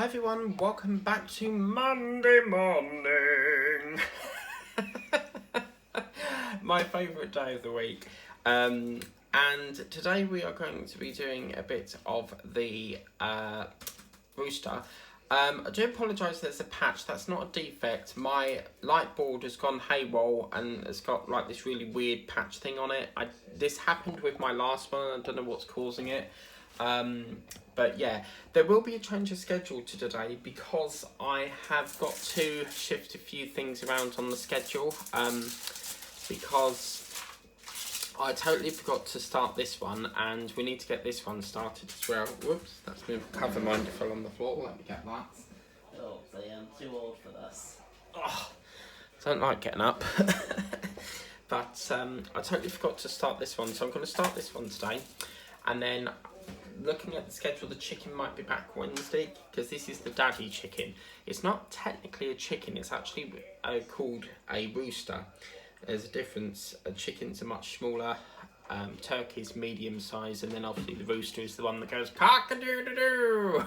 Hi everyone, welcome back to Monday morning. My favourite day of the week. And today we are going to be doing a bit of the Rooster. I do apologise, there's a patch. That's not a defect. My light board has gone haywire and it's got like this really weird patch thing on it. This happened with my last one and I don't know what's causing it. But yeah, there will be a change of schedule to today because I have got to shift a few things around on the schedule. Because I totally forgot to start this one and we need to get this one started as well. Whoops, that's been cover mine to fall on the floor. Let me get that. Oh, I am too old for this. Oh, don't like getting up. But I totally forgot to start this one, so I'm going to start this one today. And then looking at the schedule, the chicken might be back Wednesday because this is the daddy chicken. It's not technically a chicken, it's actually called a rooster. There's a difference. A chicken's a much smaller, turkey's medium size, and then obviously the rooster is the one that goes cock-a-doo-doo-doo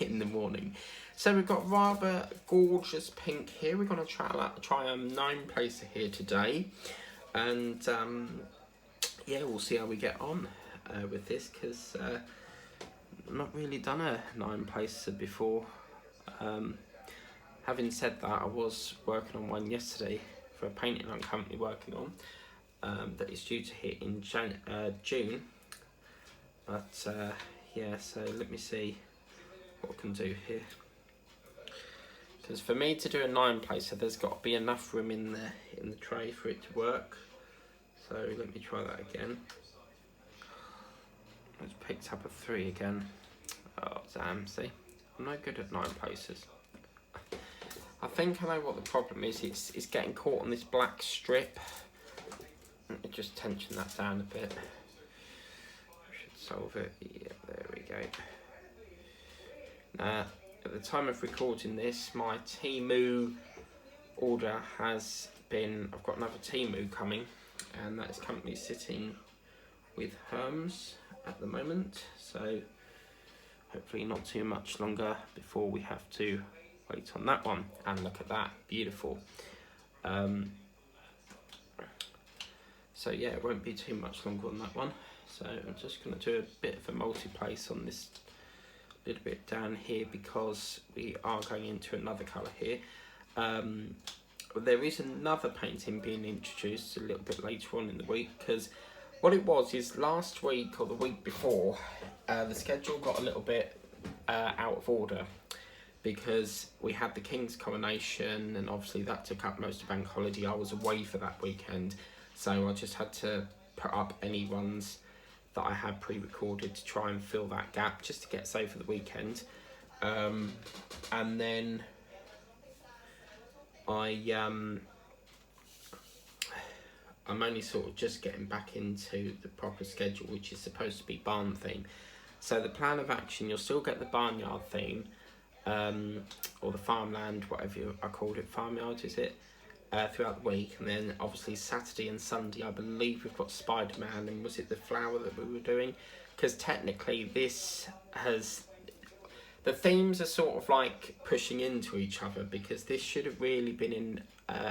in the morning. So we've got rather gorgeous pink here. We're going to try a 9-placer here today, and yeah, we'll see how we get on with this because I've not really done a 9-placer before. Having said that, I was working on one yesterday for a painting I'm currently working on that is due to hit in June. But yeah, so let me see what I can do here. Because for me to do a 9-placer, there's got to be enough room in the tray for it to work. So let me try that again. It's picked up a 3 again. Oh damn, see, I'm no good at 9-placers. I think I know what the problem is. It's getting caught on this black strip. Let me just tension that down a bit. Should solve it. Yeah, there we go. Now, at the time of recording this, my Temu order has been. I've got another Temu coming, and that is currently sitting with Hermes at the moment. So hopefully not too much longer before we have to wait on that one. And look at that, beautiful. So yeah, it won't be too much longer on that one. So I'm just going to do a bit of a multi-place on this little bit down here because we are going into another colour here. There is another painting being introduced a little bit later on in the week because what it was is last week or the week before, the schedule got a little bit out of order because we had the King's coronation and obviously that took up most of bank holiday. I was away for that weekend, so I just had to put up any ones that I had pre-recorded to try and fill that gap just to get us over the weekend. And then I'm only sort of just getting back into the proper schedule, which is supposed to be barn theme. So the plan of action, you'll still get the barnyard theme, or the farmland, whatever I called it, farmyard is it, throughout the week. And then obviously Saturday and Sunday, I believe we've got Spider-Man, and was it the flower that we were doing? Because technically this has, the themes are sort of like pushing into each other because this should have really been in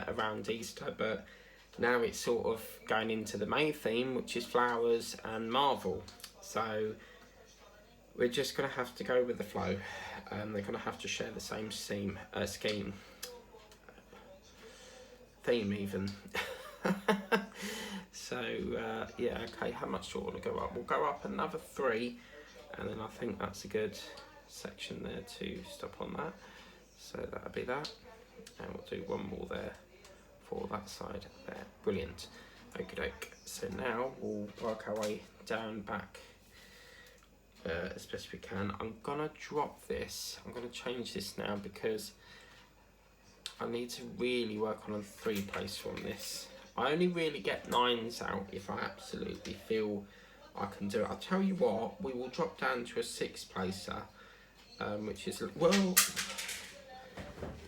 around Easter, but now it's sort of going into the main theme, which is flowers and Marvel. So we're just going to have to go with the flow. They're going to have to share the same theme even. So yeah, okay, how much do you want to go up? We'll go up another 3, and then I think that's a good section there to stop on that. So that'll be that, and we'll do one more there for that side there. Brilliant. Okie doke. So now we'll work our way down back as best we can. I'm gonna drop this. I'm gonna change this now because I need to really work on a 3-placer on this. I only really get 9s out if I absolutely feel I can do it. I'll tell you what, we will drop down to a 6-placer, which is, well,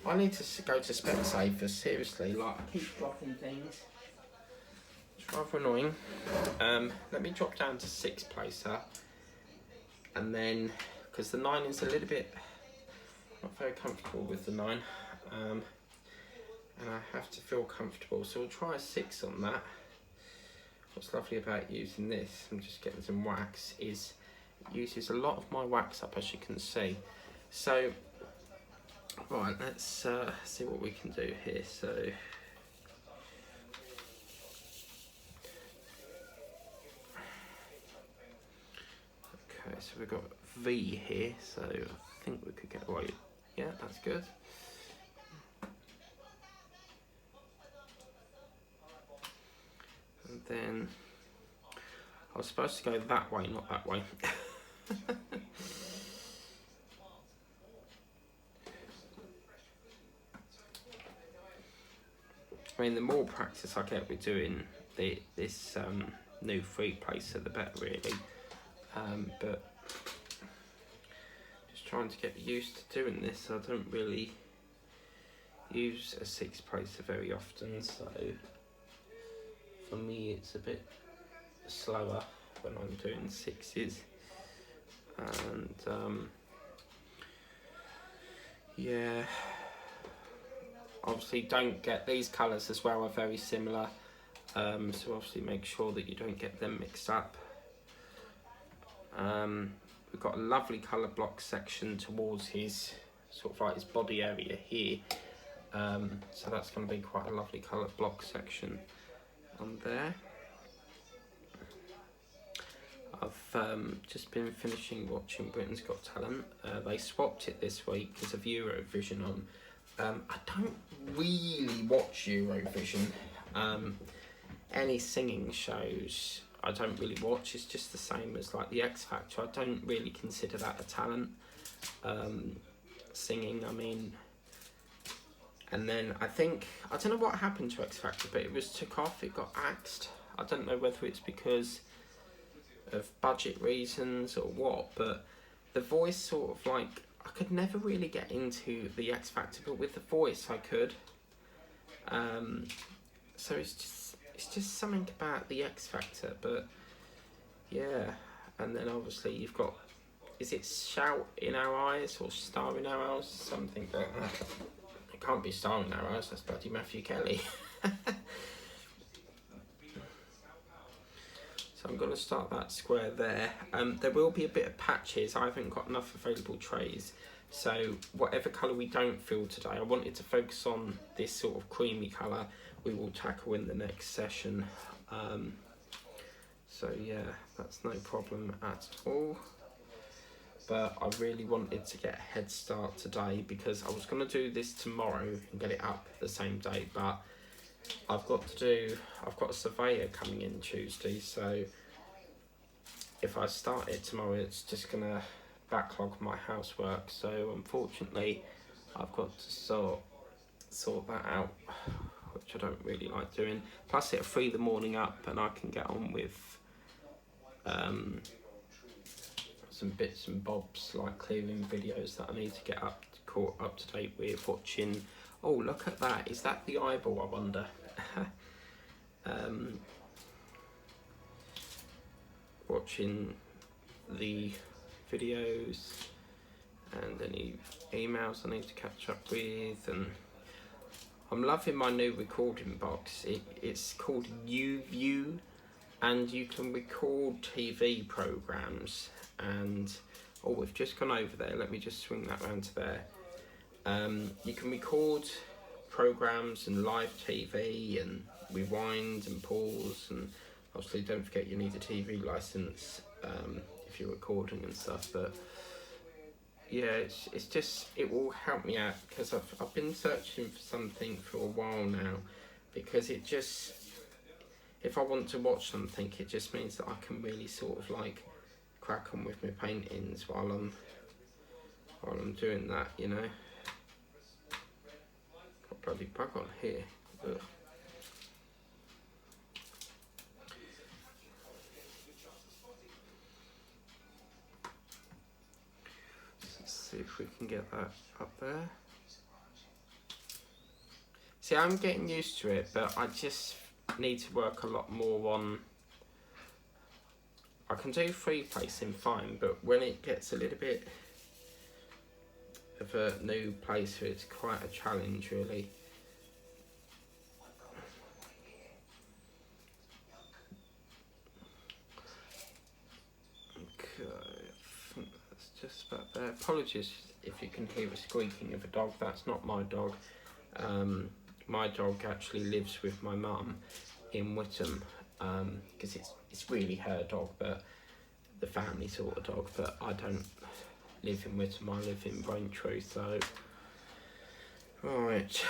I need to go to Specsavers, seriously, like I keep dropping things. It's rather annoying. Let me drop down to 6-placer. And then, because the 9 is a little bit not very comfortable with the 9, and I have to feel comfortable, so we'll try a 6 on that. What's lovely about using this, I'm just getting some wax, is it uses a lot of my wax up, as you can see. So right, let's see what we can do here. So okay, so we've got V here, so I think we could get away. Yeah, that's good. And then I was supposed to go that way, not that way. I mean, the more practice I get with doing this new free placer, the better, really. But just trying to get used to doing this. I don't really use a 6 placer very often, so for me it's a bit slower when I'm doing 6s. And yeah, obviously don't get these colours as well, are very similar, so obviously make sure that you don't get them mixed up. We've got a lovely colour block section towards his sort of like his body area here, so that's going to be quite a lovely colour block section on there. I've just been finishing watching Britain's Got Talent. They swapped it this week because of Eurovision on. I don't really watch Eurovision. Any singing shows I don't really watch. It's just the same as like the X Factor. I don't really consider that a talent. Singing, I mean. And then I don't know what happened to X Factor, but it was took off, it got axed. I don't know whether it's because of budget reasons or what, but The Voice sort of like, I could never really get into the X Factor, but with The Voice I could. So it's just something about the X Factor, but yeah. And then obviously you've got, is it Shout in Our Eyes or Star in Our Eyes, something like that. It can't be Star in Our Eyes, that's bloody Matthew Kelly. So I'm going to start that square there. There will be a bit of patches. I haven't got enough available trays. So whatever colour we don't fill today, I wanted to focus on this sort of creamy colour we will tackle in the next session. So yeah, that's no problem at all. But I really wanted to get a head start today because I was going to do this tomorrow and get it up the same day, but I've got a surveyor coming in Tuesday, so if I start it tomorrow it's just going to backlog my housework, so unfortunately I've got to sort that out, which I don't really like doing. Plus it'll free the morning up and I can get on with some bits and bobs like clearing videos that I need to get caught up to date with, watching. Oh, look at that. Is that the eyeball, I wonder? Watching the videos and any emails I need to catch up with. And I'm loving my new recording box. It's called UView, and you can record TV programmes. And, oh, we've just gone over there. Let me just swing that round to there. You can record programs and live TV and rewind and pause, and obviously don't forget you need a TV license if you're recording and stuff. But yeah, it's just, it will help me out because I've been searching for something for a while now, because it just, if I want to watch something, it just means that I can really sort of like crack on with my paintings while I'm doing that, you know. Got bloody bug on here. Ugh. Let's see if we can get that up there. See, I'm getting used to it, but I just need to work a lot more on. I can do free placing fine, but when it gets a little bit of a new place, so it's quite a challenge really. Okay, I think that's just about there. Apologies if you can hear the squeaking of a dog, that's not my dog. My dog actually lives with my mum in Whittam, because it's really her dog, but the family sort of dog, but I don't live in Whittam, I live in Braintree, so right.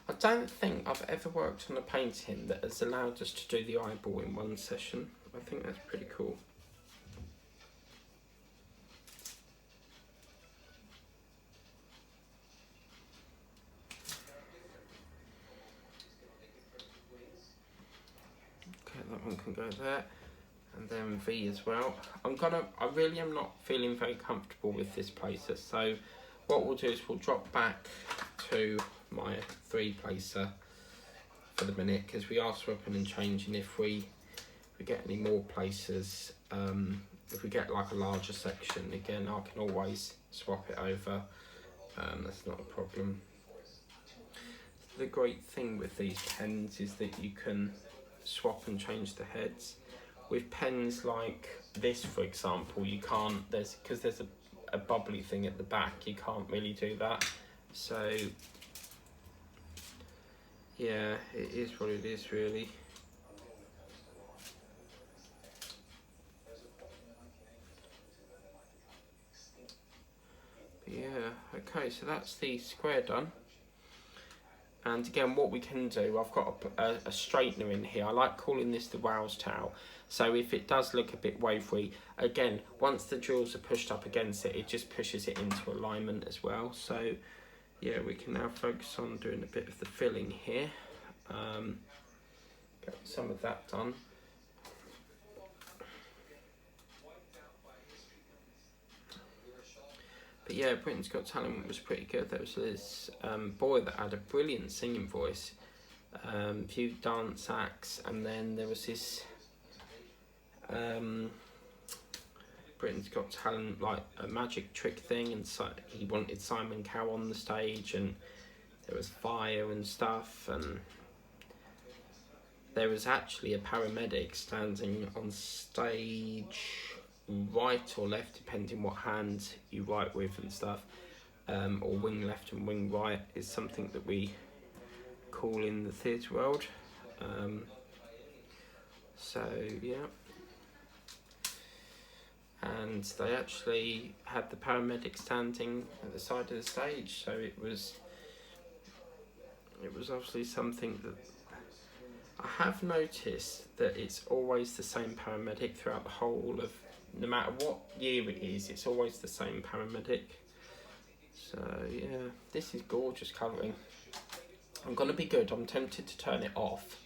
I don't think I've ever worked on a painting that has allowed us to do the eyeball in one session. I think that's pretty cool. Okay, that one can go there. And then V as well. I really am not feeling very comfortable with this placer, so what we'll do is we'll drop back to my 3 placer for the minute, because we are swapping and changing if we get any more placers. If we get like a larger section, again I can always swap it over, that's not a problem. The great thing with these pens is that you can swap and change the heads. With pens like this, for example, you can't, because there's a bubbly thing at the back, you can't really do that. So yeah, it is what it is really. But yeah, okay, so that's the square done. And again, what we can do, I've got a straightener in here. I like calling this the Wow's towel. So if it does look a bit wavery, again, once the drills are pushed up against it, it just pushes it into alignment as well. So yeah, we can now focus on doing a bit of the filling here. Get some of that done. But yeah, Britain's Got Talent was pretty good. There was this boy that had a brilliant singing voice, few dance acts, and then there was this Britain's Got Talent, like a magic trick thing, and so he wanted Simon Cowell on the stage, and there was fire and stuff, and there was actually a paramedic standing on stage, right or left, depending what hand you write with and stuff, or wing left and wing right is something that we call in the theatre world. So yeah, and they actually had the paramedic standing at the side of the stage, so it was obviously something that I have noticed that it's always the same paramedic throughout the whole of, no matter what year it is, it's always the same paramedic. So yeah, this is gorgeous colouring. I'm gonna be good. I'm tempted to turn it off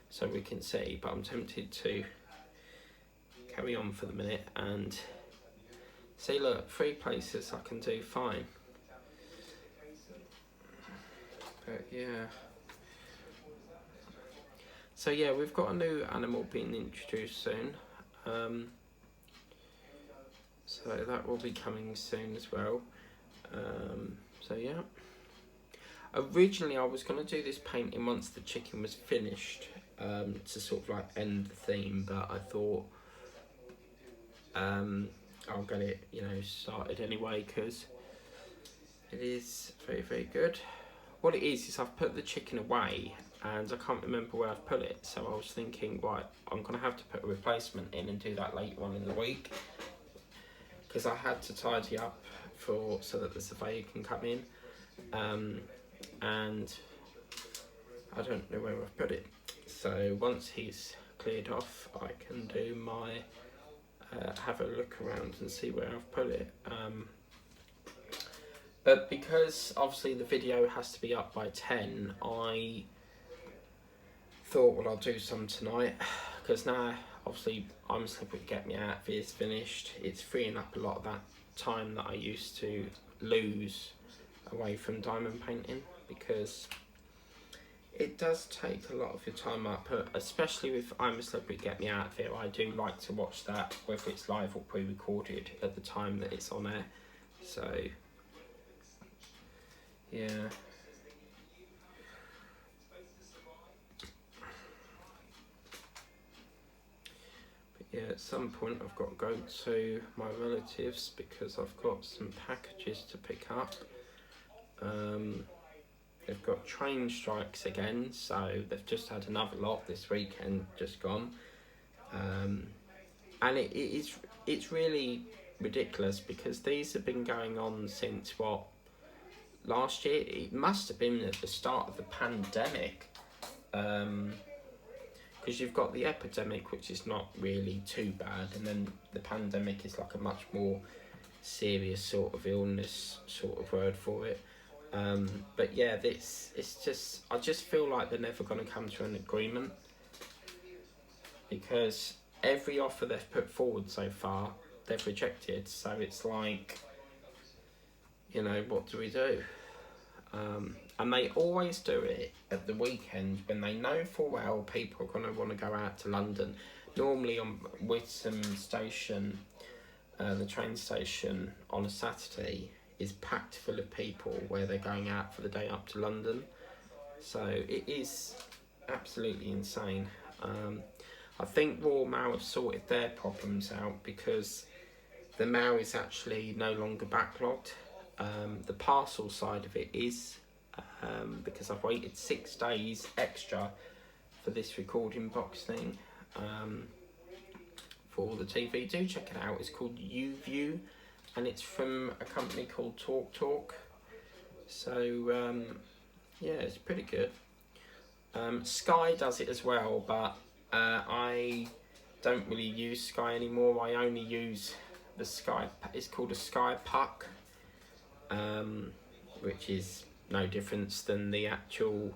so we can see, but I'm tempted to carry on for the minute and see. Look, 3 places I can do fine. But yeah. So yeah, we've got a new animal being introduced soon. So that will be coming soon as well. So yeah. Originally I was going to do this painting once the chicken was finished, to sort of like end the theme, but I thought I'll get it, started anyway, because it is very, very good. What it is I've put the chicken away and I can't remember where I've put it, so I was thinking, right, I'm going to have to put a replacement in and do that later on in the week, because I had to tidy up so that the surveyor can come in, and I don't know where I've put it. So once he's cleared off, I can do my have a look around and see where I've put it. But because obviously the video has to be up by 10, I thought, well, I'll do some tonight, because now obviously I'm Slippery Get Me Out is finished. It's freeing up a lot of that time that I used to lose away from diamond painting, because it does take a lot of your time up, especially with I'm a Celebrity, Get Me Out of Here. I do like to watch that, whether it's live or pre-recorded, at the time that it's on air. So, yeah. But yeah, at some point I've got to go to my relatives because I've got some packages to pick up. They've got train strikes again, so they've just had another lot this weekend, just gone. And it's really ridiculous because these have been going on since last year. It must have been at the start of the pandemic, because you've got the epidemic, which is not really too bad, and then the pandemic is like a much more serious sort of illness sort of word for it. But yeah, I just feel like they're never going to come to an agreement, because every offer they've put forward so far, they've rejected. So it's like, what do we do? And they always do it at the weekend when they know full well people are going to want to go out to London. Normally on Whittam station, the train station on a Saturday is packed full of people where they're going out for the day up to London. So it is absolutely insane. I think Royal Mail have sorted their problems out because the mail is actually no longer backlogged. The parcel side of it is, because I've waited 6 days extra for this recording box thing, for the TV. Do check it out. It's called UView, and it's from a company called TalkTalk. So yeah, it's pretty good. Sky does it as well, but I don't really use Sky anymore. I only use the Sky. It's called a Sky Puck, which is no difference than the actual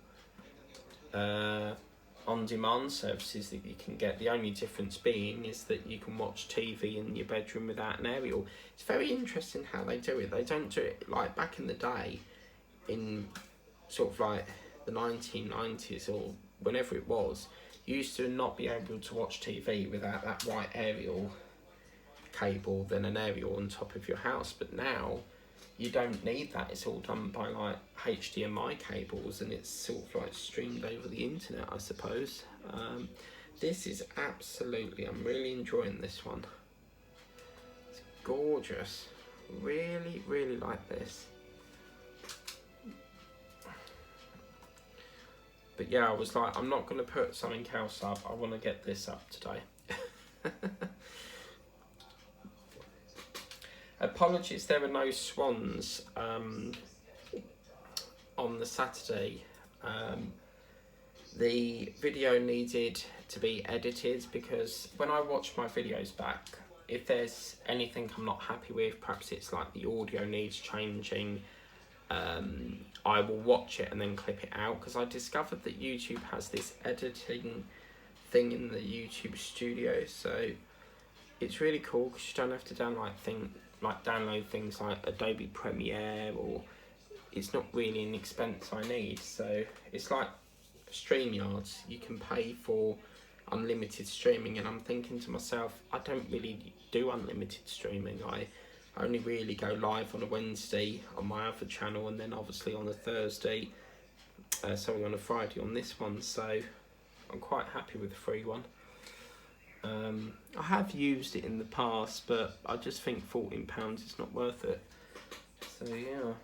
on-demand services that you can get. The only difference being is that you can watch TV in your bedroom without an aerial. It's very interesting how they do it. They don't do it like back in the day, in sort of like the 1990s or whenever it was. You used to not be able to watch TV without that white aerial cable, then an aerial on top of your house. But now you don't need that. It's all done by like HDMI cables, and it's sort of like streamed over the internet, I suppose. This is absolutely, I'm really enjoying this one. It's gorgeous. Really, really like this. But yeah, I was like, I'm not going to put something else up. I want to get this up today. Apologies, there were no swans on the Saturday. The video needed to be edited because when I watch my videos back, if there's anything I'm not happy with, perhaps it's like the audio needs changing, I will watch it and then clip it out, because I discovered that YouTube has this editing thing in the YouTube studio, so it's really cool because you don't have to download things like Adobe Premiere, or it's not really an expense I need. So it's like StreamYards, you can pay for unlimited streaming, and I'm thinking to myself, I don't really do unlimited streaming. I only really go live on a Wednesday on my other channel, and then obviously on a Thursday, sorry, on a Friday on this one. So I'm quite happy with the free one. I have used it in the past, but I just think £14 is not worth it. So yeah.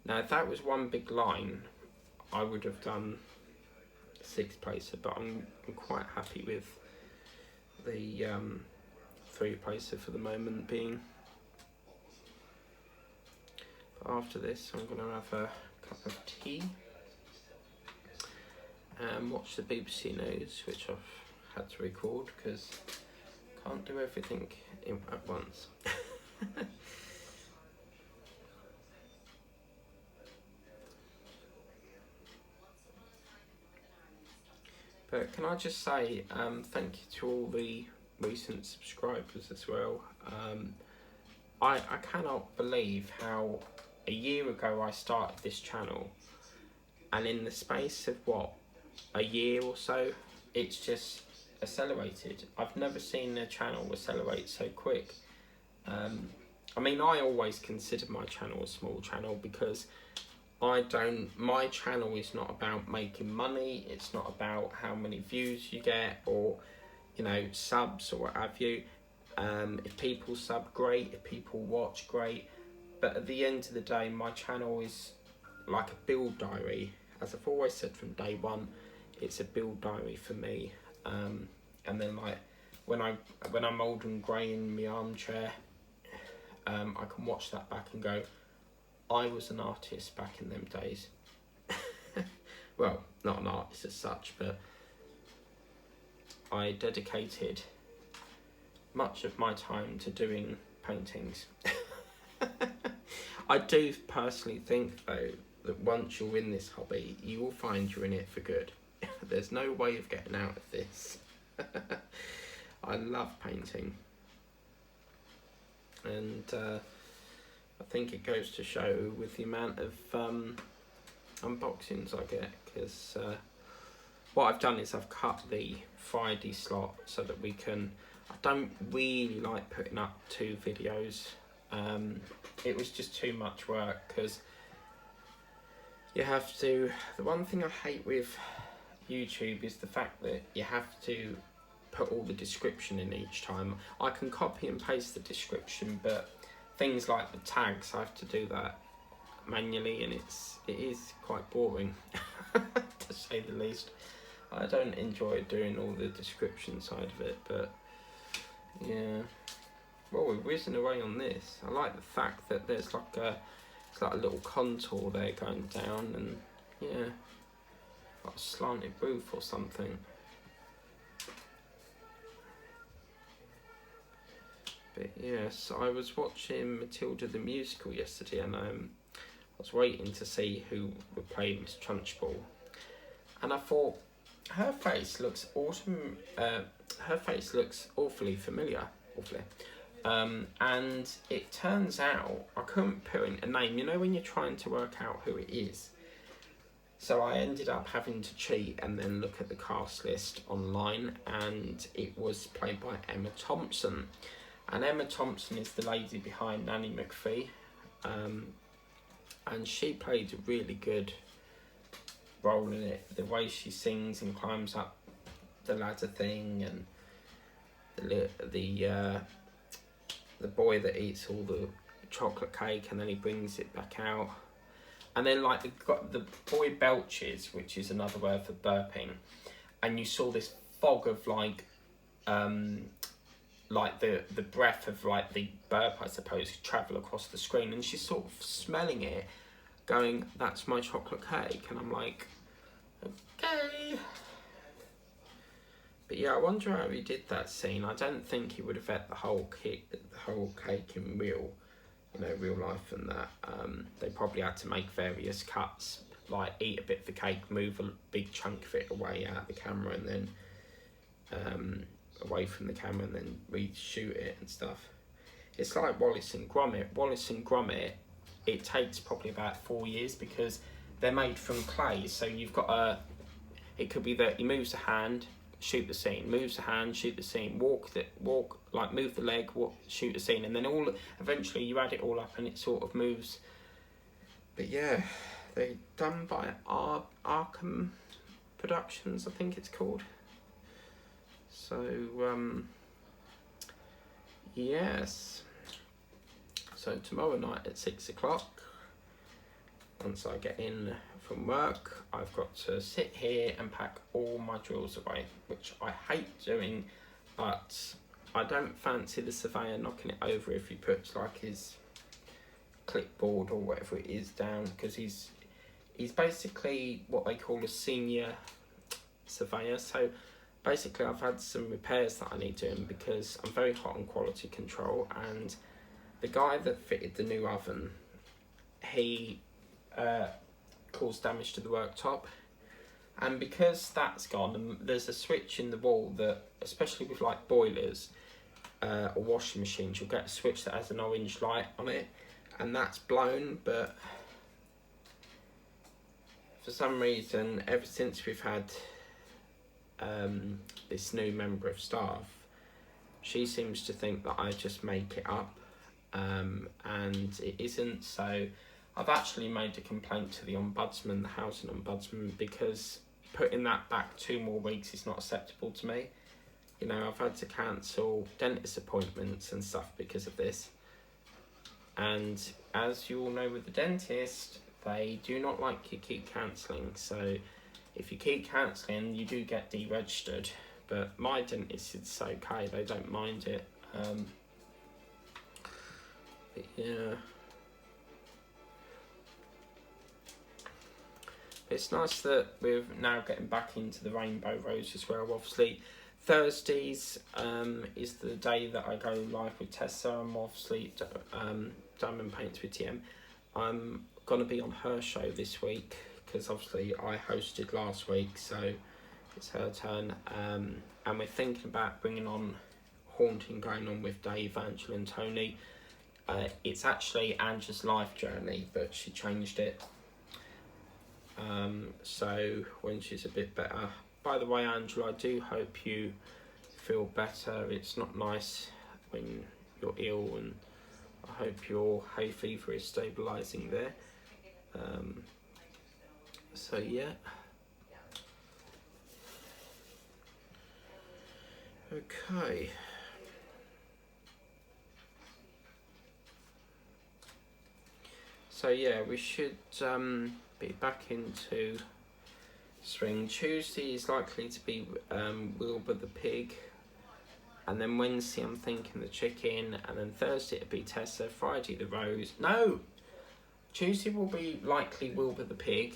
Now if that was one big line, I would have done 6-placer, but I'm quite happy with the 3-placer for the moment being. But after this, I'm going to have a cup of tea and watch the BBC News, which I've had to record because I can't do everything at once. But can I just say thank you to all the recent subscribers as well. I cannot believe how a year ago I started this channel, and in the space of a year or so, it's just accelerated. I've never seen a channel accelerate so quick. I mean, I always consider my channel a small channel because my channel is not about making money. It's not about how many views you get or, subs or what have you. If people sub, great. If people watch, great. But at the end of the day, my channel is like a build diary. As I've always said from day one, it's a build diary for me. And then like when I'm old and grey in my armchair, I can watch that back and go, I was an artist back in them days. Well, not an artist as such, but I dedicated much of my time to doing paintings. I do personally think, though, that once you're in this hobby, you will find you're in it for good. There's no way of getting out of this. I love painting. And I think it goes to show with the amount of unboxings I get, because what I've done is I've cut the Friday slot so that we can... I don't really like putting up 2 videos. It was just too much work, because you have to... The one thing I hate with YouTube is the fact that you have to put all the description in each time. I can copy and paste the description, but things like the tags, I have to do that manually, and it is quite boring to say the least. I don't enjoy doing all the description side of it, but yeah. Well, we've whizzing away on this. I like the fact that there's like a little contour there going down, and yeah, like a slanted roof or something. But yes, I was watching Matilda the musical yesterday, and I was waiting to see who would play Miss Trunchbull, and I thought her face looks awesome. Her face looks awfully familiar, and it turns out I couldn't put in a name. You know when you're trying to work out who it is. So I ended up having to cheat and then look at the cast list online, and it was played by Emma Thompson. And Emma Thompson is the lady behind Nanny McPhee, and she played a really good role in it. The way she sings and climbs up the ladder thing, and the boy that eats all the chocolate cake and then he brings it back out, and then like the boy belches, which is another word for burping, and you saw this fog of like the breath of like the burp, I suppose, travel across the screen, and she's sort of smelling it, going, "That's my chocolate cake," and I'm like, okay. But yeah, I wonder how he did that scene. I don't think he would have ate the whole cake in real life, and that they probably had to make various cuts, like eat a bit of the cake, move a big chunk of it away out of the camera, and then away from the camera, and then reshoot it and stuff. It's like Wallace and Gromit. Wallace and Gromit, it takes probably about 4 years because they're made from clay. So you've got it could be that he moves a hand, shoot the scene, moves the hand, shoot the scene, move the leg, shoot the scene, and then eventually you add it all up and it sort of moves. But yeah, they're done by Arkham Productions, I think it's called. So yes. So tomorrow night at 6 o'clock, once I get in from work, I've got to sit here and pack all my drills away, which I hate doing, but I don't fancy the surveyor knocking it over if he puts like his clipboard or whatever it is down, because he's basically what they call a senior surveyor. So basically I've had some repairs that I need doing because I'm very hot on quality control, and the guy that fitted the new oven, he caused damage to the worktop, and because that's gone, and there's a switch in the wall that, especially with like boilers, or washing machines, you'll get a switch that has an orange light on it, and that's blown. But for some reason, ever since we've had this new member of staff, she seems to think that I just make it up, and it isn't. So I've actually made a complaint to the ombudsman, the housing ombudsman, because putting that back 2 more weeks is not acceptable to me. You know, I've had to cancel dentist appointments and stuff because of this. And as you all know with the dentist, they do not like you keep cancelling. So if you keep cancelling, you do get deregistered. But my dentist is okay, they don't mind it. But yeah. It's nice that we're now getting back into the Rainbow Rose as well. Obviously, Thursdays is the day that I go live with Tessa. I'm obviously Diamond Paints with TM. I'm going to be on her show this week because obviously I hosted last week, so it's her turn. And we're thinking about bringing on Haunting going on with Dave, Angela and Tony. It's actually Angela's life journey, but she changed it. So when she's a bit better. By the way, Angela, I do hope you feel better. It's not nice when you're ill, and I hope your hay fever is stabilising there. So yeah. Okay. So yeah, we should be back into swing. Tuesday is likely to be Wilbur the pig, and then Wednesday I'm thinking the chicken, and then Thursday it'll be Tessa, Friday the rose. No! Tuesday will be likely Wilbur the pig,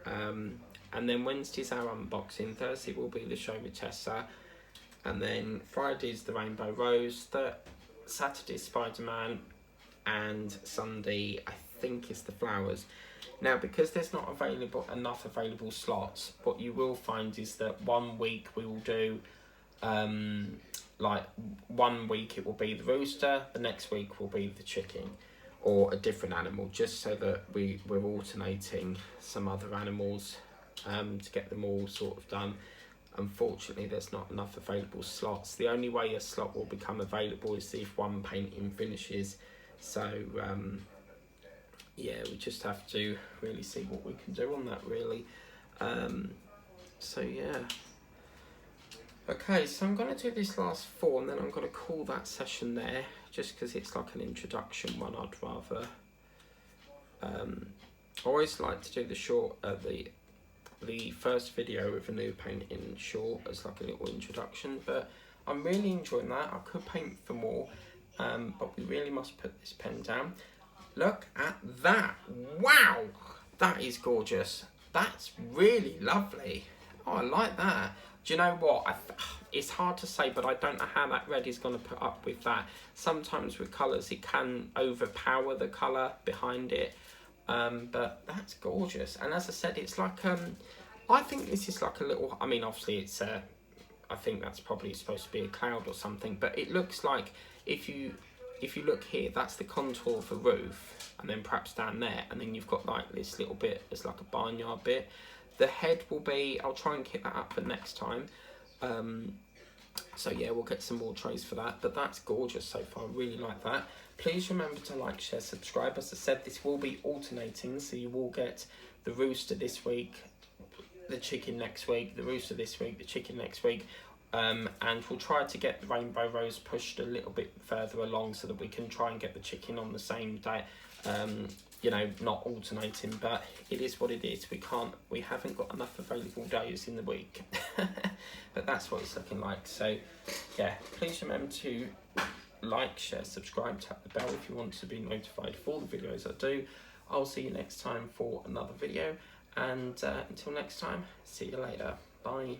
and then Wednesday's our unboxing, Thursday will be the show with Tessa, and then Friday's the Rainbow Rose, Saturday's Spider-Man, and Sunday I think is the flowers. Now, because there's not enough available slots, what you will find is that 1 week we will do, like 1 week it will be the rooster, the next week will be the chicken, or a different animal, just so that we're alternating some other animals to get them all sort of done. Unfortunately, there's not enough available slots. The only way a slot will become available is if one painting finishes. So, yeah, we just have to really see what we can do on that, really. So, yeah. Okay, so I'm going to do this last 4, and then I'm going to call that session there, just because it's like an introduction one. I'd rather... I always like to do the short, the first video with a new painting short as like a little introduction, but I'm really enjoying that. I could paint for more, but we really must put this pen down. Look at that. Wow, that is gorgeous. That's really lovely. Oh, I like that. Do you know what? It's hard to say, but I don't know how that red is going to put up with that. Sometimes with colours, it can overpower the colour behind it. But that's gorgeous. And as I said, it's like, I think this is like a little, I mean, obviously it's, I think that's probably supposed to be a cloud or something, but it looks like if you look here, that's the contour of the roof, and then perhaps down there, and then you've got like this little bit, it's like a barnyard bit. The head will be, I'll try and get that up for next time. So yeah, we'll get some more trays for that, but that's gorgeous so far. I really like that. Please remember to like, share, subscribe. As I said, this will be alternating, so you will get the rooster this week, the chicken next week, the rooster this week, the chicken next week. And we'll try to get the Rainbow Rose pushed a little bit further along so that we can try and get the chicken on the same day. You know, not alternating, but it is what it is. We haven't got enough available days in the week. But that's what it's looking like. So yeah, please remember to like, share, subscribe, tap the bell if you want to be notified for the videos I do. I'll see you next time for another video, and until next time, see you later. Bye.